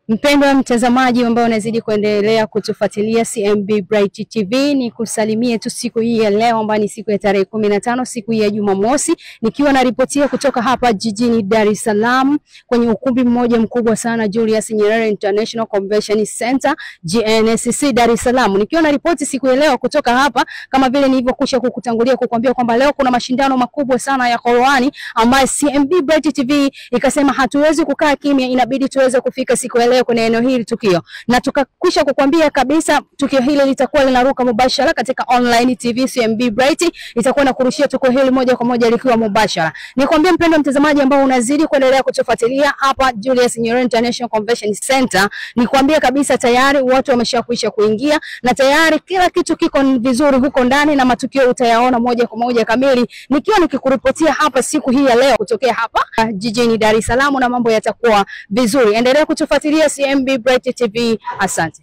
Mpendwa mtazamaji ambao unazidi kuendelea kutufuatilia CMB Bright TV, ni kusalimie tu siku hii ya leo ambayo ni siku ya tarehe 15, siku ya Jumamosi, nikiwa na ripotia kutoka hapa jijini Dar es Salaam kwenye ukumbi mmoja mkubwa sana, Julius Nyerere International Convention Center GNCC Dar es Salaam. Nikiwa na ripoti siku ya leo kutoka hapa, kama vile nilivyokusha kukutangulia kukwambia kwamba leo kuna mashindano makubwa sana ya Qur'ani ambayo CMB Bright TV ikasema hatuwezi kukaa kimya, inabidi tuweze kufika siku ya leo kwenye eneo hili tukio, na tukakwisha kukwambia kabisa tukio hili litakuwa linaruka mubashara katika online TV. CMB Bright itakuwa na kurushia tukio hili moja kwa moja likiwa mubashara. Nikwambia mpendwa mtazamaji ambao unazidi kuendelea kutufuatilia hapa Julius Nyerere International Convention Center, nikwambia kabisa tayari watu wameshakwisha kuingia na tayari kila kitu kiko vizuri huko ndani, na matukio utayaona moja kwa moja kamili nikiwa nikikuripotia hapa siku hii ya leo kutokea hapa jijini Dar es Salaam, na mambo yatakuwa vizuri. Endelea kutufuatilia CMB Bright TV. Asante.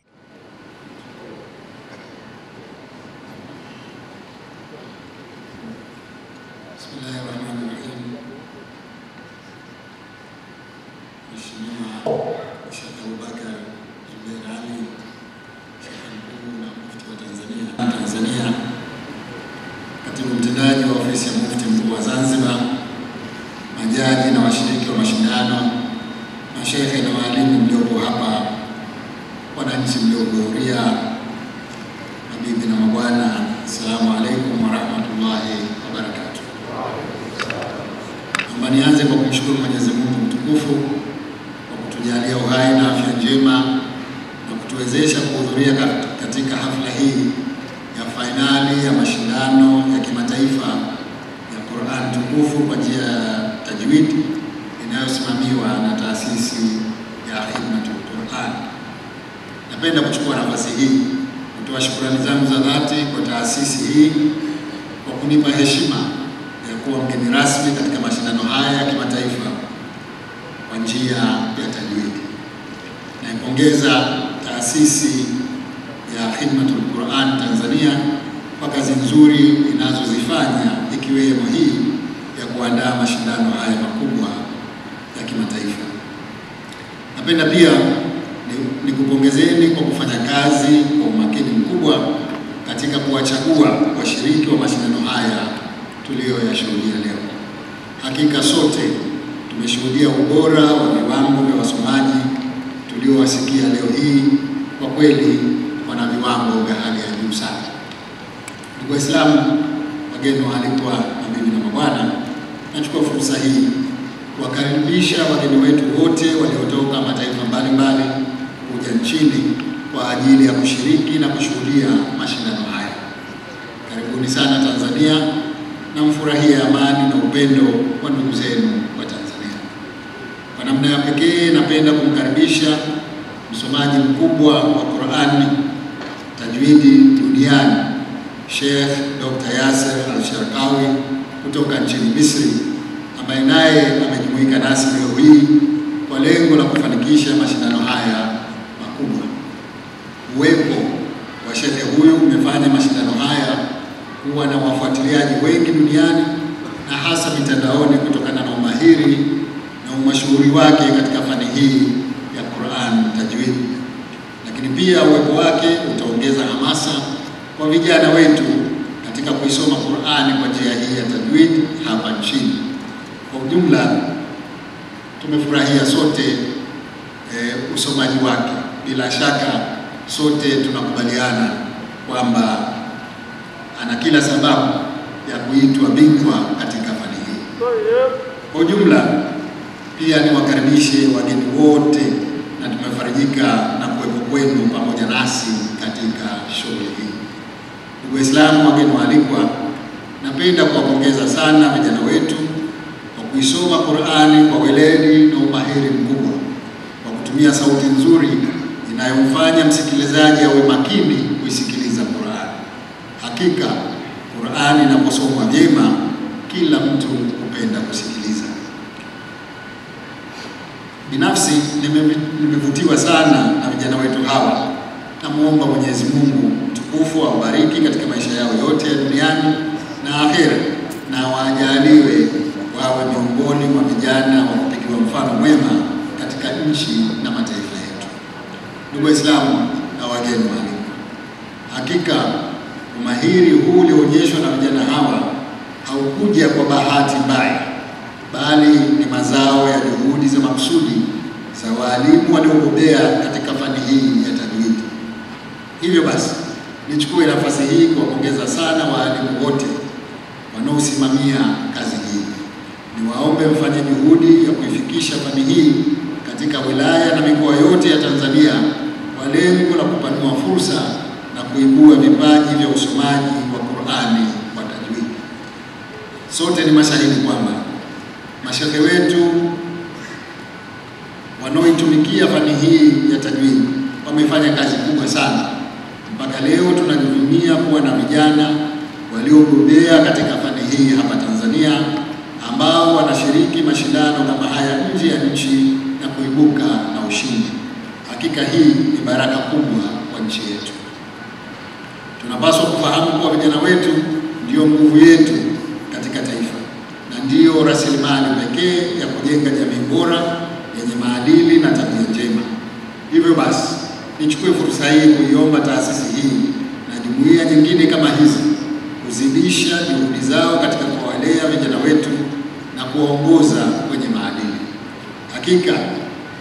Tanzania, katibu mtendaji wa ofisi ya Mufti Mkuu wa Zanzibar, majaji na washiriki wa mashindano, mashehe na walimu mliopo hapa, wananchi mliohudhuria, mabibi na mabwana, asalamu alaykum wa rahmatullahi wa barakatuh. Nianze kwa kumshukuru Mwenyezi Mungu mtukufu kwa kutujalia uhai na afya njema na kutuwezesha kuhudhuria katika hafla hii ya fainali ya mashindano ya kimataifa ya Qur'an tukufu kwa njia ya tajwid inayosimamiwa na taasisi ya Khidmatul Qur'an. Napenda kuchukua nafasi hii kutoa shukrani zangu za dhati kwa taasisi hii kwa kunipa heshima ya kuwa mgeni rasmi katika mashindano haya ya kimataifa kwa njia ya tajwid. Naipongeza taasisi ya Khidmatul Qur'an Tanzania kwa kazi nzuri inazozifanya, ikiwemo hii ya kuandaa mashindano haya makubwa ya kimataifa. Napenda pia nikupongezeni kwa kufanya kazi kwa umakini mkubwa katika kuwachagua washiriki wa mashindano haya tuliyoyashuhudia leo. Hakika sote tumeshuhudia ubora wa viwango vya wasomaji tuliowasikia leo hii. Kwa kweli wana viwango vya hali ya juu sana. Ndugu Waislamu, wageni waalikwa, mabibi na mabwana, nachukua fursa hii kuwakaribisha wageni wetu wote waliotoka mataifa mbalimbali kuja nchini kwa ajili ya kushiriki na kushuhudia mashindano haya. Karibuni sana Tanzania na mfurahie amani na upendo wa ndugu zenu wa Tanzania. Kwa namna ya pekee napenda kumkaribisha msomaji mkubwa wa Qur'ani tajwidi duniani, Sheikh Dr. Yasser Al-Sharqawi kutoka nchini Misri, ambaye naye amejumuika nasi leo hii kwa lengo la kufanikisha mashindano haya makubwa. Uwepo wa Sheikh huyu umefanya mashindano haya kuwa na wafuatiliaji wengi duniani na hasa mitandaoni kutokana na umahiri na umashuhuri wake katika fani hii ya Qur'an tajwid. Lakini pia uwepo wake utaongeza hamasa kwa vijana wetu katika kuisoma Qur'ani kwa njia hii ya tajwid hapa nchini. Kwa ujumla tumefurahia sote usomaji wake. Bila shaka sote tunakubaliana kwamba ana kila sababu ya kuitwa bingwa katika fani hii. Kwa ujumla pia niwakaribishe wageni wote, na tumefarijika na kuwepo kwenu pamoja nasi katika shughuli hii. Ndugu Waislamu, wageni waalikwa, napenda kuwapongeza sana vijana wetu kwa kuisoma Qur'ani kwa weledi na umahiri mkubwa, kwa kutumia sauti nzuri inayomfanya msikilizaji awe makini kuisikiliza Qur'ani. Hakika Qur'ani inaposomwa vyema, kila mtu hupenda kusikiliza. Binafsi nimevutiwa sana na vijana wetu hawa. Namuomba Mwenyezi Mungu mtukufu awabariki katika maisha yao yote ya duniani na akhera, na wajaliwe miongoni mwa vijana wa kupigiwa mfano mwema katika nchi na mataifa yetu. Ndugu Waislamu na wageni waalikwa, hakika umahiri huu ulioonyeshwa na vijana hawa haukuja kwa bahati mbaya, bali ni mazao ya juhudi za makusudi za walimu waliobobea katika fani hii ya tajwid. Hivyo basi, nichukue nafasi hii kuwapongeza sana walimu wote wanaosimamia kazi hii. Niwaombe mfanye juhudi ya kuifikisha fani hii katika wilaya na mikoa yote ya Tanzania kwa lengo la kupanua fursa na kuibua vipaji vya usomaji wa Qur'ani kwa tajwid. Sote ni mashahidi kwamba mashehe wetu wanaoitumikia fani hii ya tajwid wamefanya kazi kubwa sana. Mpaka leo tunajivunia kuwa na vijana waliobobea katika fani hii hapa Tanzania ambao wanashiriki mashindano kama haya nje ya nchi na kuibuka na ushindi. Hakika hii ni baraka kubwa kwa nchi yetu. Tunapaswa kufahamu kuwa vijana wetu ndio nguvu yetu katika taifa na ndio rasilimali pekee ya kujenga jamii bora yenye maadili na tabia njema. Hivyo basi, nichukue fursa hii kuiomba taasisi hii na jumuiya nyingine kama hizi kuzidisha juhudi zao katika kuwalea vijana wetu na kuwaongoza kwenye maadili. Hakika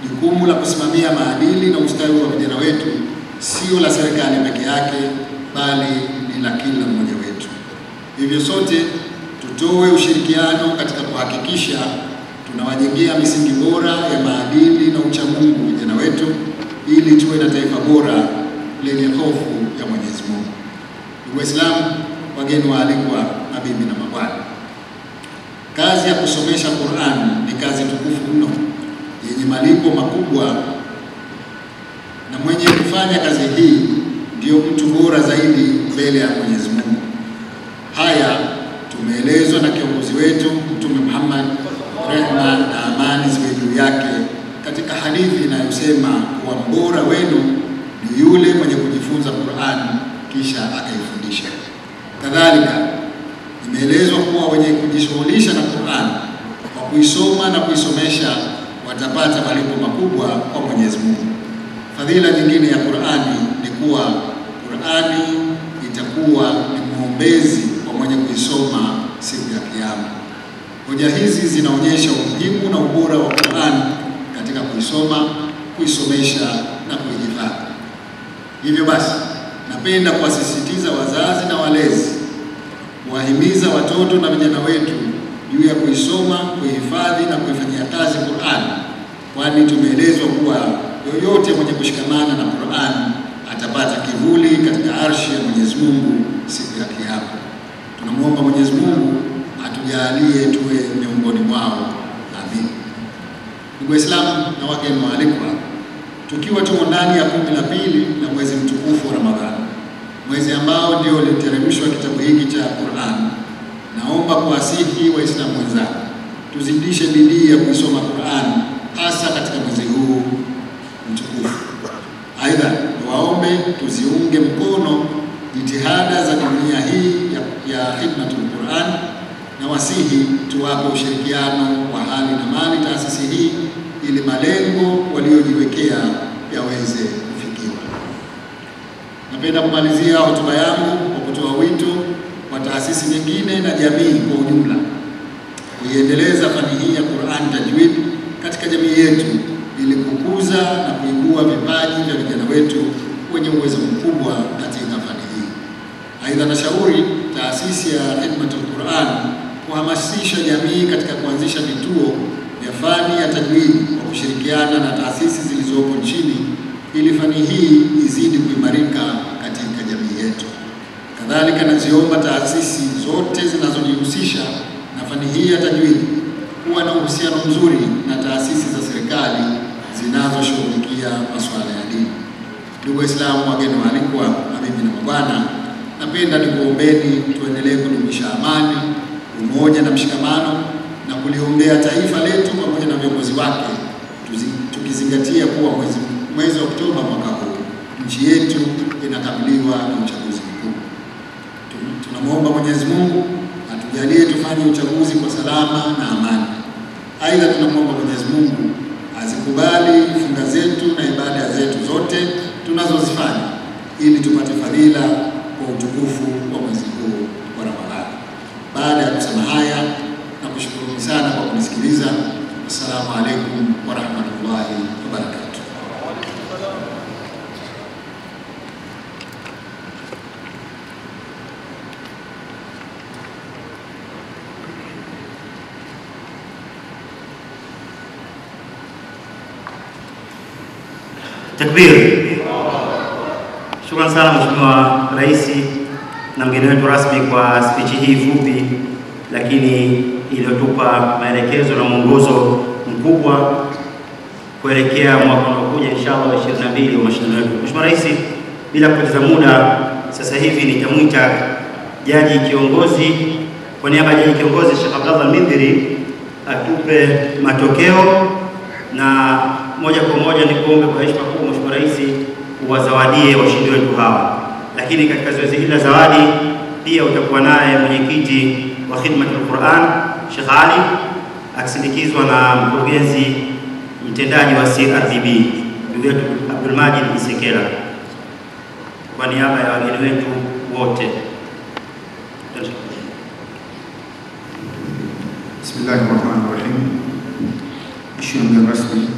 jukumu la kusimamia maadili na ustawi wa vijana wetu sio la serikali peke yake, bali ni la kila mmoja wetu. Hivyo sote tutoe ushirikiano katika kuhakikisha tunawajengea misingi bora ya maadili na uchamungu vijana wetu ili tuwe na taifa bora lenye hofu ya Mwenyezi Mungu. Ndugu Waislamu, wageni waalikwa, mabibi na mabwana, kazi ya kusomesha Qur'an ni kazi tukufu mno yenye malipo makubwa, na mwenye kufanya kazi hii ndio mtu bora zaidi mbele ya Mwenyezi Mungu. Haya tumeelezwa na kiongozi wetu Mtume Muhammad, rehma na amani ziwe juu yake, katika hadithi inayosema kuwa mbora wenu ni yule mwenye kujifunza Qur'an kisha akaifundisha. Kadhalika imeelezwa kuwa wenye kujishughulisha na Qur'an kwa kuisoma na kuisomesha watapata malipo makubwa kwa Mwenyezi Mungu. Fadhila nyingine ya Qur'ani ni kuwa Qur'ani itakuwa ni mwombezi kwa mwenye kuisoma siku ya Kiyama. Hoja hizi zinaonyesha umuhimu na ubora wa Qur'an katika kuisoma, kuisomesha na kuihifadhi. Hivyo basi, napenda kuwasisitiza wazazi na walezi kuwahimiza watoto na vijana wetu juu ya kuisoma, kuihifadhi na kuifanyia kazi Qur'an, kwani tumeelezwa kuwa yoyote mwenye kushikamana na Qur'an atapata kivuli katika arshi ya Mwenyezi Mungu siku ya Kiyama. Tunamwomba Mwenyezi Mungu atujalie tuwe miongoni mwao. Amin. Ndugu Waislamu na wageni waalikwa, tukiwa tumo ndani ya 12 na mwezi mtukufu wa Ramadhani, mwezi ambao ndio uliteremshwa kitabu hiki cha Qur'an, naomba kuwasihi Waislamu wenzangu tuzidishe bidii ya kuisoma Qur'an hasa katika mwezi huu mtukufu. Aidha, waombe tuziunge mkono jitihada za dunia hii ya khidmatul Qur'an na wasihi tuwape ushirikiano wa hali na mali taasisi hii ili malengo waliojiwekea yaweze kufikiwa. Napenda kumalizia hotuba yangu kwa kutoa wito kwa taasisi nyingine na jamii kwa ujumla kuiendeleza fani hii ya Qur'an tajwid katika jamii yetu ili kukuza na kuibua vipaji vya vijana wetu wenye uwezo mkubwa katika fani hii. Aidha, nashauri taasisi ya Khidmatul Qur'an kuhamasisha jamii katika kuanzisha vituo vya fani ya tajwid kwa kushirikiana na taasisi zilizopo nchini ili fani hii izidi kuimarika katika jamii yetu. Kadhalika, naziomba taasisi zote zinazojihusisha na fani hii ya tajwid kuwa na uhusiano mzuri na taasisi za serikali zinazoshughulikia masuala ya dini. Ndugu Waislamu, wageni waalikwa, mabibi na mabwana, napenda nikuombeni tuendelee kudumisha amani, umoja na mshikamano na kuliombea taifa letu pamoja na viongozi wake, tukizingatia kuwa mwezi wa Oktoba mwaka huu nchi yetu inakabiliwa na uchaguzi mkuu. Tunamwomba Mwenyezi Mungu atujalie tufanye uchaguzi kwa salama na amani. Aidha, tunamwomba Mwenyezi Mungu azikubali funga zetu na ibada zetu zote tunazozifanya ili tupate fadhila kwa utukufu wa mwezi huu wa Ramadhani. Baada ya kusema haya, na kushukuru sana kwa kunisikiliza. Assalamu alaikum wa rahmatullahi wa barakatuh. Takbir. Shukrani sana Mheshimiwa Rais na mgeni wetu rasmi kwa speech hii fupi lakini iliyotupa maelekezo na mwongozo mkubwa kuelekea mwaka unaokuja inshallah 22 wa mashindano yetu. Mheshimiwa Rais, bila kupoteza muda, sasa hivi nitamwita jaji kiongozi kwa niaba ya jaji kiongozi Sheikh Abdallah Mindiri atupe matokeo, na moja kwa moja ni kuombe kwa heshima kubwa Mheshimiwa Rais uwazawadie washindi wetu hawa. Lakini katika zoezi hili la zawadi pia utakuwa naye mwenyekiti wa Khidmatul Quran Sheikh Ali akisindikizwa na mkurugenzi mtendaji wa CRDB ndugu yetu Abdul Majid Isekela kwa niaba ya wageni wetu wote. Bismillahirrahmanirrahim. Mheshimiwa rasmi,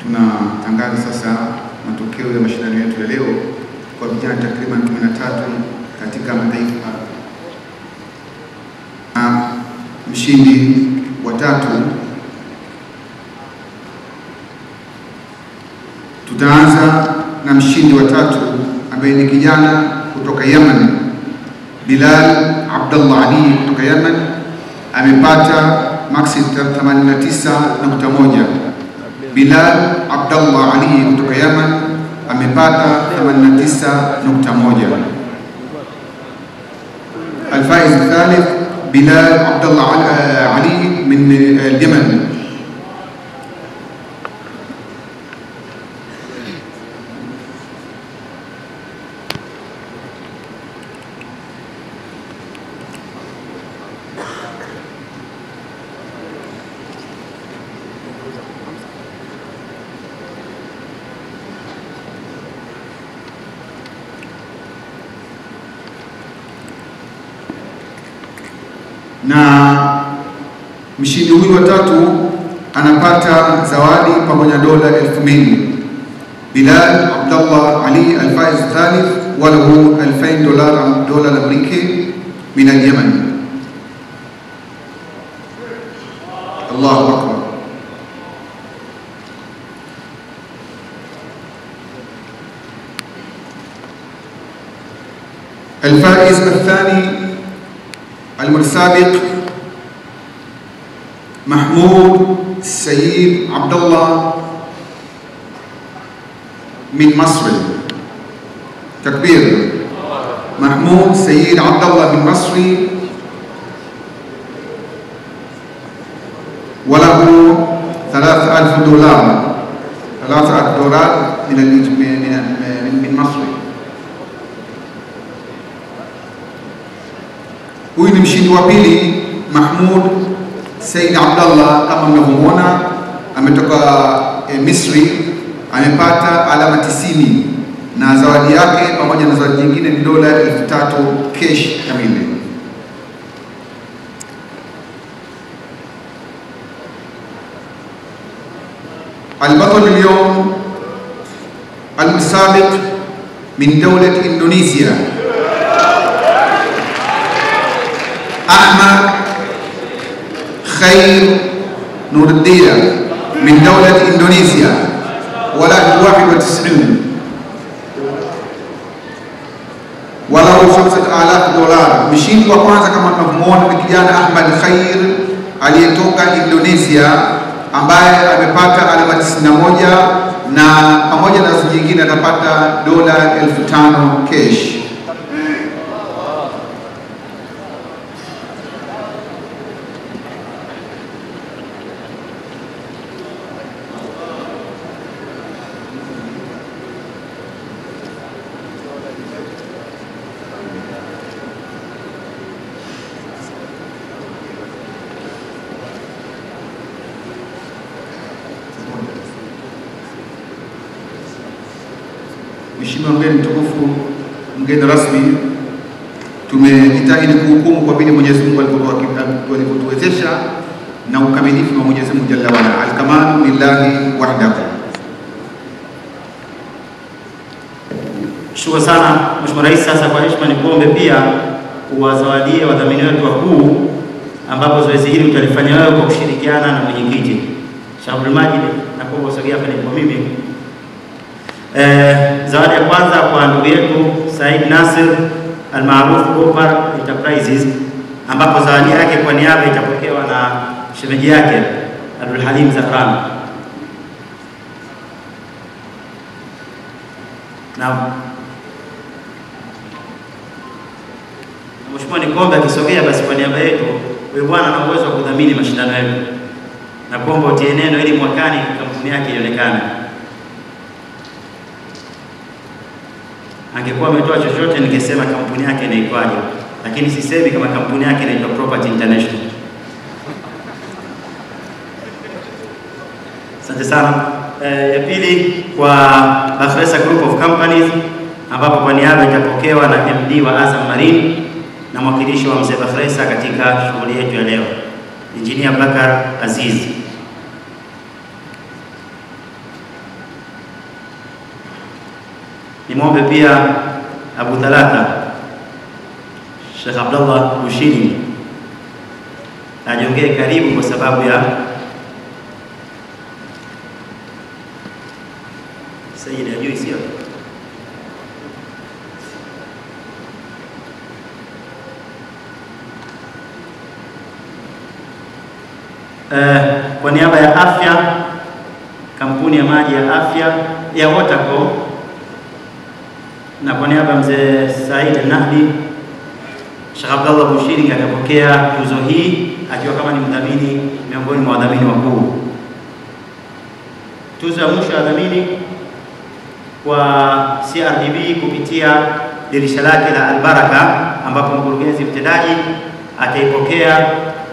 tunatangaza sasa matokeo ya mashindano yetu ya leo kwa vijana takriban 13 katika mataifa. Mshindi wa tatu, tutaanza na mshindi wa tatu ambaye ni kijana kutoka Yemen, Bilal Abdallah Ali kutoka Yemen, amepata maksi 89.1. Bilal Abdallah Ali kutoka Yemen amepata 89.1. الفائز الثالث بلال عبد الله علي من اليمن. Na mshindi huyu wa tatu anapata zawadi pamoja dola 2000. Bilal Abdallah Ali al-faiz thalith wa lahu 2000 dola Ameriki min al-Yemen. Allahu akbar. الفائز الثاني المتسابق محمود السيد عبد الله من مصر. تكبير. محمود السيد عبد الله من مصر وله 3000 دولار من مصر. Huyu ni mshindi wa pili, Mahmud Said Abdallah, kama mnavyomuona ametoka Misri, amepata alama 90 na zawadi yake pamoja na zawadi nyingine ni dola 3000 cash kamili. البطل اليوم المتسابق من دولة إندونيسيا أحمد خير نور الدين من دولة إندونيسيا وله 91 وله 5000 دولار. Mshindi wa kwanza kama tunavyomuona ni kijana Ahmad Khair aliyetoka Indonesia ambaye amepata alama 91 na pamoja na zawadi nyingine atapata dola 5000 cash. Mheshimiwa mgeni mtukufu, mgeni rasmi, tumejitahidi kuhukumu kwa vile Mwenyezi Mungu alivyotuwezesha na ukamilifu wa Mwenyezi Mungu Jalla wa Ala. Al-kamalu lillahi wahdahu. Shukrani sana Mheshimiwa Rais. Sasa kwa heshima nikuombe pia uwazawadie wadhamini wetu wakuu, ambapo zoezi hili utalifanya wewe kwa kushirikiana na mwenyekiti Sheikh Abdul Majid, na kuomba usogea hapa nilipo mimi. Zawadi ya kwanza kwa ndugu yetu Said Nasir almaarufu Gopar Enterprises, ambapo zawadi yake kwa niaba itapokewa na shemeji yake Abdul Halim Zahran. Na Mheshimiwa nikombe akisogea basi kwa niaba yetu, wewe bwana na uwezo wa kudhamini mashindano yetu, na kuomba utie neno ili mwakani kampuni yake ionekane. Angekuwa ametoa chochote ningesema kampuni yake inaitwaje, lakini sisemi kama kampuni yake inaitwa Property International. Asante sana. Ya pili kwa Bakhresa Group of Companies, ambapo kwa niaba itapokewa na MD wa Azam Marine na mwakilishi wa Mzee Bakhresa katika shughuli yetu ya leo, Engineer Bakar Aziz. Nimwombe pia Abu Thalatha Sheikh Abdullah Bushiri ajiongee karibu kwa sababu ya Sayyid ajui sio. Kwa niaba ya afya, kampuni ya maji ya afya ya Waterco, na kwa niaba ya Mzee Said Nahdi, Sheikh Abdullah Bushiri atapokea tuzo hii akiwa kama ni mdhamini miongoni mwa wadhamini wakuu. Tuzo ya mwisho ya wadhamini kwa CRDB kupitia dirisha lake la Albaraka, ambapo mkurugenzi mtendaji ataipokea,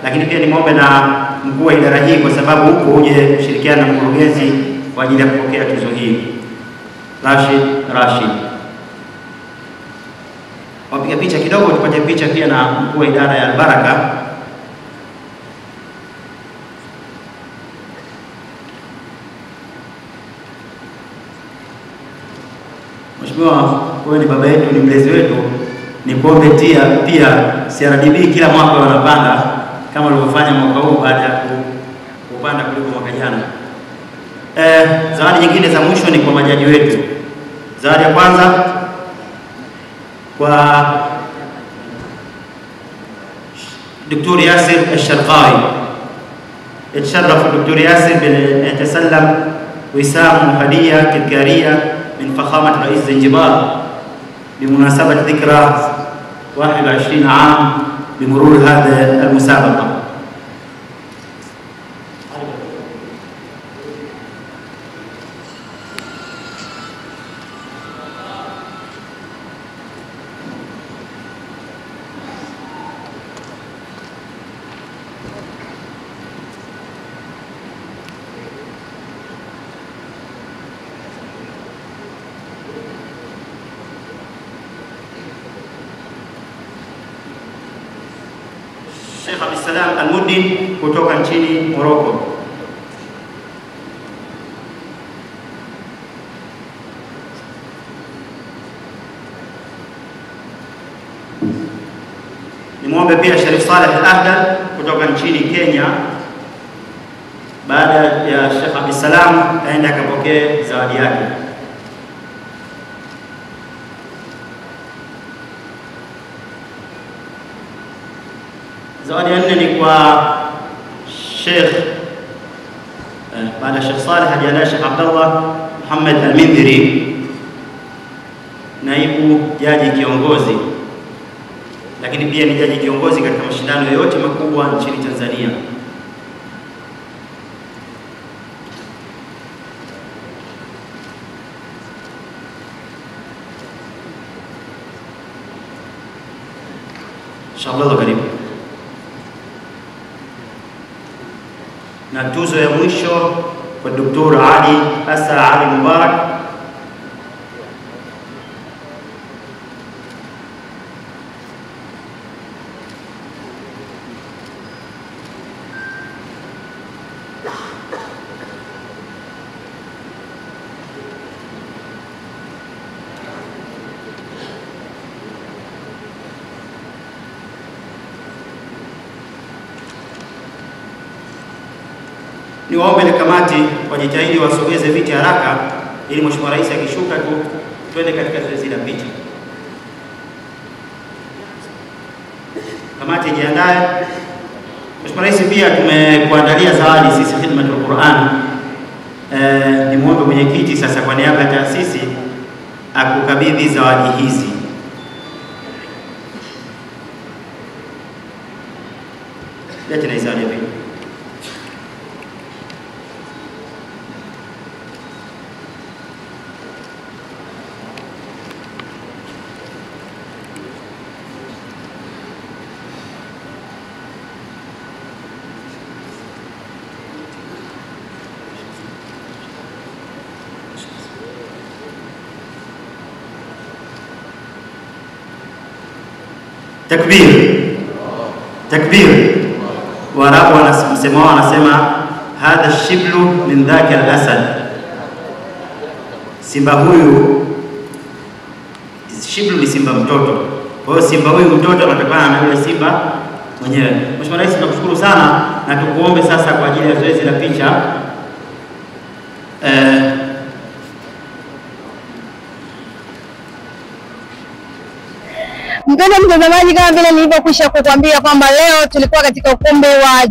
lakini pia nimwombe na mkuu wa idara hii, kwa sababu huko uje kushirikiana na mkurugenzi kwa ajili ya kupokea tuzo hii, Rashid. Wapiga picha kidogo, tupate picha pia na mkuu wa idara ya Albaraka. Mheshimiwa, wewe ni baba yetu, ni mlezi wetu, ni kuombe pia CRDB kila mwaka wanapanda kama walivyofanya mwaka huu baada ya kupanda kuliko mwaka jana. Zawadi nyingine za mwisho ni kwa majaji wetu. Zawadi ya kwanza kwa Dr. Yasir Al-Sharqawi. اتشرف الدكتور ياسر بأن يتسلم وسام هدية تذكارية من فخامة رئيس زنجبار بمناسبة ذكرى 21 عام بمرور هذه المسابقة. Sheikh Abdissalam Al-Muddin kutoka nchini Morocco. Nimwombe pia Sharif Saleh Al-Ahdal kutoka nchini Kenya. Baada ya Sheikh Abdissalam aende akapokee zawadi yake. Zawadi ya nne ni kwa Sheikh baada ya Sheikh Saleh hajiandaa Sheikh Abdullah Muhammad Al-Mindhiri, naibu jaji kiongozi, lakini pia ni jaji kiongozi katika mashindano yote makubwa nchini Tanzania. Inshallah karibu. Na tuzo ya mwisho kwa Dr. Ali Asa Ali Mubarak Niwaombe ile kamati wajitahidi wasogeze viti haraka ili Mheshimiwa Rais akishuka tu twende katika zoezi la picha. Kamati jiandae. Mheshimiwa Rais, pia tumekuandalia zawadi sisi Khidmatul Quran. Nimuombe mwenyekiti sasa kwa niaba ya taasisi akukabidhi zawadi hizi. Leta na zawadi hii. Takbir. Takbir. Waarabu wanasema hadha shiblu min dhaka al-asad. Simba huyu, shiblu ni simba mtoto. Kwa hiyo simba huyu mtoto anatokana na yule simba mwenyewe. Mheshimiwa Rais, tunakushukuru sana na tukuombe sasa kwa ajili ya zoezi la picha Mpendwa mtazamaji, kama vile nilivyokwisha kukuambia kwamba leo tulikuwa katika ukumbi wa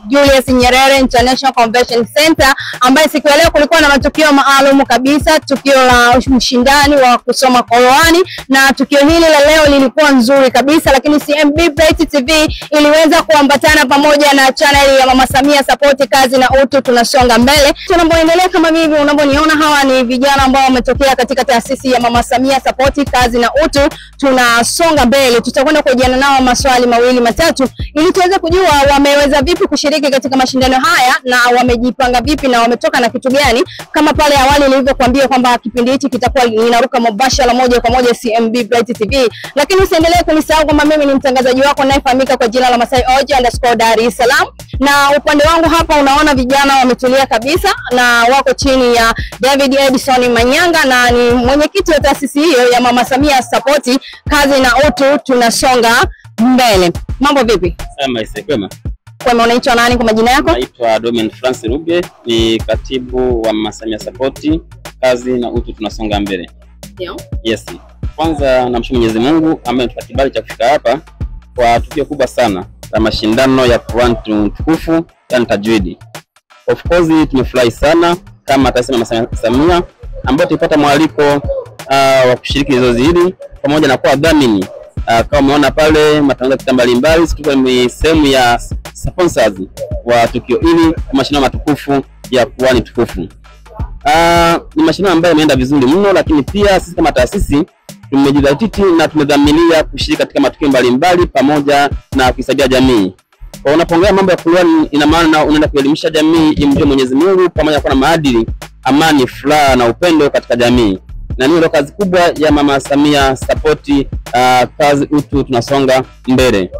Julius Nyerere International Convention Center, ambaye siku ya leo kulikuwa na matukio maalum kabisa, tukio la mshindani wa kusoma Qur'ani, na tukio hili la leo lilikuwa nzuri kabisa, lakini CMB Bright TV iliweza kuambatana pamoja na channel ya Mama Samia Support Kazi na Utu Tunasonga Mbele. Tunapoendelea kama hivi unavyoniona, hawa ni vijana ambao wametokea katika taasisi ya Mama Samia Support Kazi na Utu Tunasonga Mbele. Tutakwenda kujiana nao maswali mawili matatu ili tuweze kujua wameweza vipi kushiriki katika mashindano haya na wamejipanga vipi na wametoka na kitu gani. Kama pale awali nilivyokuambia kwamba kipindi hiki kitakuwa inaruka mubashara moja kwa moja CMB Bright TV, lakini usiendelee kunisahau kwamba mimi ni mtangazaji wako nayefahamika kwa jina la Masai Oji_Dar es Salaam, na upande wangu hapa unaona vijana wametulia kabisa na wako chini ya David Edison Manyanga, na ni mwenyekiti wa taasisi hiyo ya Mama Samia Support Kazi na Utu Tunasonga Mbele. Mambo vipi? Sema isekwema. Kwa unaitwa nani kwa majina yako? Naitwa Domen France Ruge, ni katibu wa Mama Samia Support Kazi na Utu Tunasonga Mbele. Ndio. Yes. Kwanza namshukuru Mwenyezi Mungu ambaye ametupa kibali cha kufika hapa kwa tukio kubwa sana la mashindano ya Qur'an tukufu yani tajwidi. Of course tumefurahi sana kama taasisi ya Mama Samia ambayo tulipata mwaliko wa kushiriki zoezi hili pamoja na kuwa dhamini. Kama umeona pale matangazo ya mbalimbali, tuko ni sehemu ya sponsors wa tukio hili kwa mashindano matukufu ya Qur'an tukufu. Ni mashindano ambayo yameenda vizuri mno, lakini pia sisi kama taasisi tumejidhatiti na tumedhamiria kushiriki katika matukio mbalimbali pamoja na kusaidia jamii. Kwa unapoongea mambo ya Qur'an, ina maana unaenda kuelimisha jamii imjue Mwenyezi Mungu pamoja na maadili, amani, furaha na upendo katika jamii. Na ndio kazi kubwa ya Mama Samia Support Kazi Utu Tunasonga Mbele.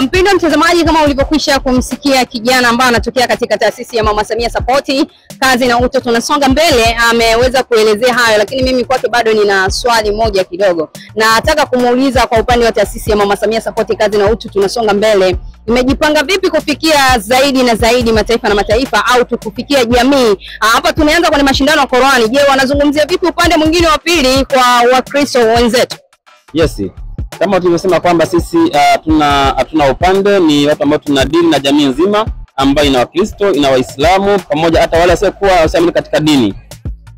Mpendwa mtazamaji, kama ulivyokwisha kumsikia kijana ambaye anatokea katika taasisi ya Mama Samia Support Kazi na Utu Tunasonga Mbele, ameweza kuelezea hayo, lakini mimi kwake bado nina swali moja kidogo. Na nataka kumuuliza kwa upande wa taasisi ya Mama Samia Support Kazi na Utu Tunasonga Mbele, imejipanga vipi kufikia zaidi na zaidi mataifa na mataifa au tukufikia jamii? Hapa tumeanza kwenye mashindano ya Qur'ani. Je, wanazungumzia vipi upande mwingine wa pili kwa Wakristo wenzetu? Yes. Kama tulivyosema kwamba sisi hatuna upande, ni watu ambao tunadili na jamii nzima ambayo ina Wakristo, ina Waislamu pamoja hata wale wasiokuwa waamini katika dini.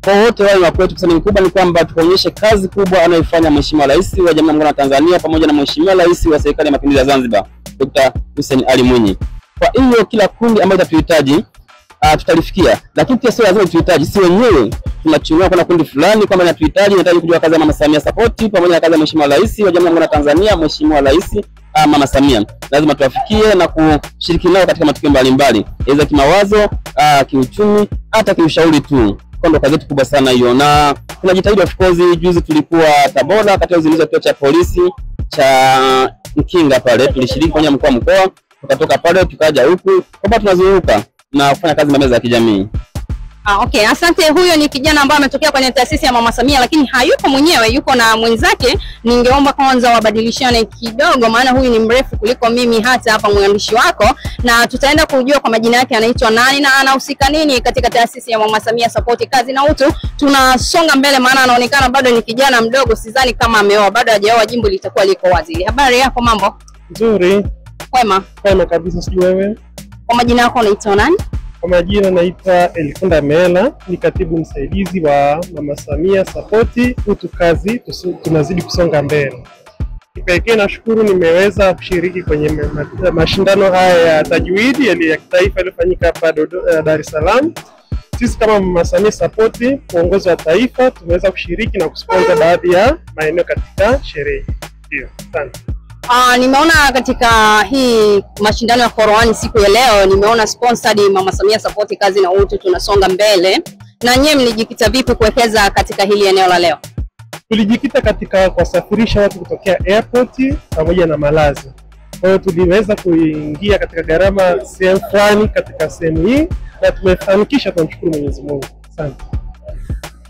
Kwa wote wale wa kwetu kusema kubwa ni kwamba tukaonyeshe kazi kubwa anayofanya Mheshimiwa Rais wa Jamhuri ya Muungano wa Tanzania pamoja na Mheshimiwa Rais wa Serikali ya Mapinduzi ya Zanzibar Dr. Hussein Ali Mwinyi. Kwa hiyo kila kundi ambayo tutahitaji tutalifikia, lakini pia sio lazima tuhitaji si wenyewe tunachukua kuna kundi fulani kwamba inahitaji kujua kazi ya Mama Samia Support pamoja na kazi ya Mheshimiwa Rais wa Jamhuri ya Muungano wa Tanzania Mheshimiwa Rais Mama Samia. Lazima tuwafikie na kushiriki nao katika matukio mbalimbali, aidha kimawazo, kiuchumi, hata kiushauri tu. Kwa ndo kazi kubwa sana hiyo, na tunajitahidi. Of course juzi tulikuwa Tabora katika uzinduzi wa kituo cha polisi cha Mkinga pale, tulishiriki kwenye mkoa, tukatoka pale tukaja huku kwamba tunazunguka na kufanya kazi na meza ya kijamii. Okay, asante. Huyo ni kijana ambaye ametokea kwenye taasisi ya Mama Samia, lakini hayuko mwenyewe, yuko na mwenzake. Ningeomba kwanza wabadilishane kidogo, maana huyu ni mrefu kuliko mimi hata hapa mwandishi wako, na tutaenda kujua kwa majina yake anaitwa nani na anahusika nini katika taasisi ya Mama Samia Support Kazi na Utu. Tunasonga mbele, maana anaonekana bado ni kijana mdogo, sidhani kama ameoa, bado hajaoa, jimbo litakuwa liko wazi. Habari yako, mambo? Nzuri. Kwema? Kwema kabisa, sijui wewe. Kwa majina yako unaitwa nani? Kwa majina naitwa Elifunda Mela, ni katibu msaidizi wa Mama Samia Support Utu Kazi, tunazidi kusonga mbele. Kipekee nashukuru nimeweza kushiriki kwenye mashindano haya ya tajwidi ya kitaifa yaliyofanyika hapa Dar es Salaam. Sisi kama Mama Samia Support, uongozi wa taifa, tumeweza kushiriki na kusponsor baadhi ya maeneo katika sherehe. Ndio, asante. Nimeona katika hii mashindano ya Qur'ani siku ya leo, nimeona sponsored Mama Samia Support Kazi na Utu tunasonga mbele. Na nyinyi mlijikita vipi kuwekeza katika hili eneo la leo? Tulijikita katika kusafirisha watu kutokea airport pamoja na malazi. Kwa hiyo tuliweza kuingia katika gharama sehemu fulani katika sehemu hii na tumefanikisha, tunamshukuru Mwenyezi Mungu. Asante.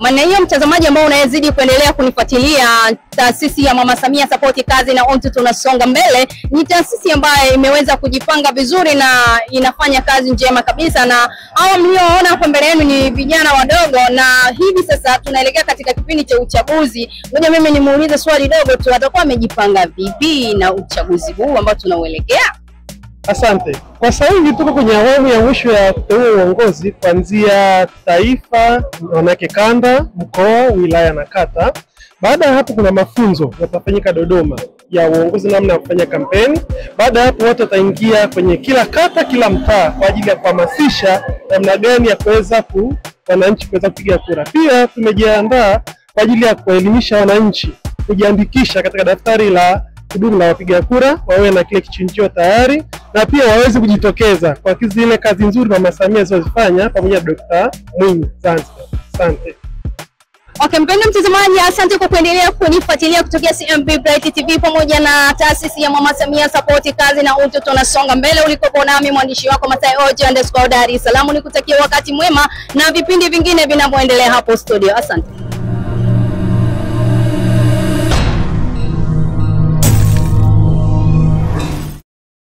Maana hiyo mtazamaji ambao unazidi kuendelea kunifuatilia, taasisi ya Mama Samia Support Kazi na Utu tunasonga mbele ni taasisi ambayo imeweza kujipanga vizuri na inafanya kazi njema kabisa, na hao mlioona hapo mbele yenu ni vijana wadogo, na hivi sasa tunaelekea katika kipindi cha uchaguzi. Ngoja mimi nimuulize swali dogo tu, atakuwa amejipanga vipi na uchaguzi huu ambao tunauelekea? Asante. Kwa sasa hivi tuko kwenye awamu ya mwisho ya kuteua uongozi kuanzia taifa, wanawake kanda, mkoa, wilaya na kata. Baada ya hapo kuna mafunzo yatafanyika Dodoma ya uongozi, namna ya kufanya kampeni. Baada ya hapo watu wataingia kwenye kila kata, kila mtaa kwa ajili ya kuhamasisha namna gani ya kuweza wananchi kuweza kupiga kura. Pia tumejiandaa kwa ajili ya kuelimisha wananchi kujiandikisha katika daftari la kudumu la wapiga kura, wawe na kile kichinjio tayari, na pia waweze kujitokeza kwa zile kazi nzuri Mama Samia zilizofanya pamoja na Dr. Mwinyi Zanzibar. Asante. Okay, mpendwa mtazamaji, asante kwa kuendelea kunifuatilia kutokea CMB Bright TV pamoja na taasisi ya Mama Samia Support Kazi na Utu tunasonga mbele. Ulikopo nami mwandishi wako Masai Ojo _ Dar es Salaam, nikutakia wakati mwema na vipindi vingine vinavyoendelea hapo studio. Asante.